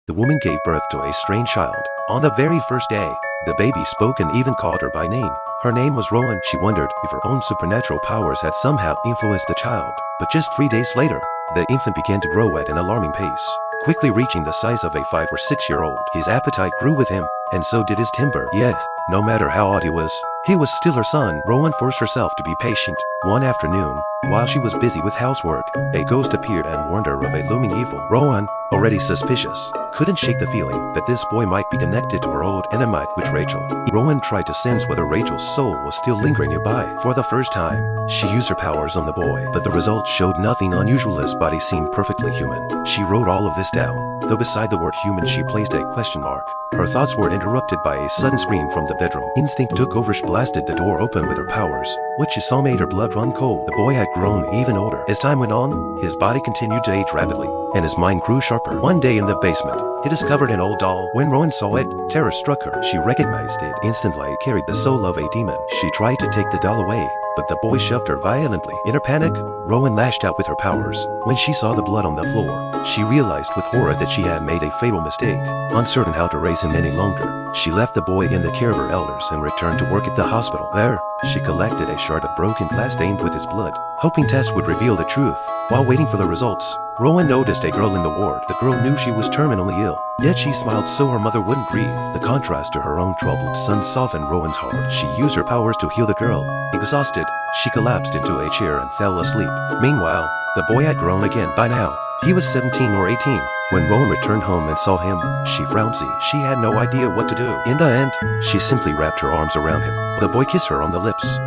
the woman gave birth to a strange child. On the very first day, the baby spoke and even called her by name. Her name was Rowan. She wondered if her own supernatural powers had somehow influenced the child. But just 3 days later, the infant began to grow at an alarming pace, quickly reaching the size of a 5 or 6-year-old. His appetite grew with him, and so did his temper. Yet, no matter how odd he was still her son. Rowan forced herself to be patient. One afternoon, while she was busy with housework, a ghost appeared and warned her of a looming evil. Rowan, already suspicious, couldn't shake the feeling that this boy might be connected to her old enemy with Rachel. Rowan tried to sense whether Rachel's soul was still lingering nearby. For the first time, she used her powers on the boy, but the results showed nothing unusual. His body seemed perfectly human. She wrote all of this down, though beside the word human she placed a question mark. Her thoughts were interrupted by a sudden scream from the bedroom. Instinct took over. She blasted the door open with her powers, which she saw made her blood run cold. The boy had grown even older. As time went on, his body continued to age rapidly, and his mind grew sharper. One day in the basement, he discovered an old doll. When Rowan saw it, terror struck her. She recognized it instantly. It carried the soul of a demon. She tried to take the doll away, but the boy shoved her violently. In her panic, Rowan lashed out with her powers. When she saw the blood on the floor, she realized with horror that she had made a fatal mistake. Uncertain how to raise him any longer, she left the boy in the care of her elders and returned to work at the hospital. There, she collected a shard of broken glass stained with his blood, hoping tests would reveal the truth. While waiting for the results, Rowan noticed a girl in the ward. The girl knew she was terminally ill, yet she smiled so her mother wouldn't grieve. The contrast to her own troubled son softened Rowan's heart. She used her powers to heal the girl. Exhausted, she collapsed into a chair and fell asleep. Meanwhile, the boy had grown again. By now, he was 17 or 18. When Rowan returned home and saw him, she frowned. She had no idea what to do. In the end, she simply wrapped her arms around him. The boy kissed her on the lips.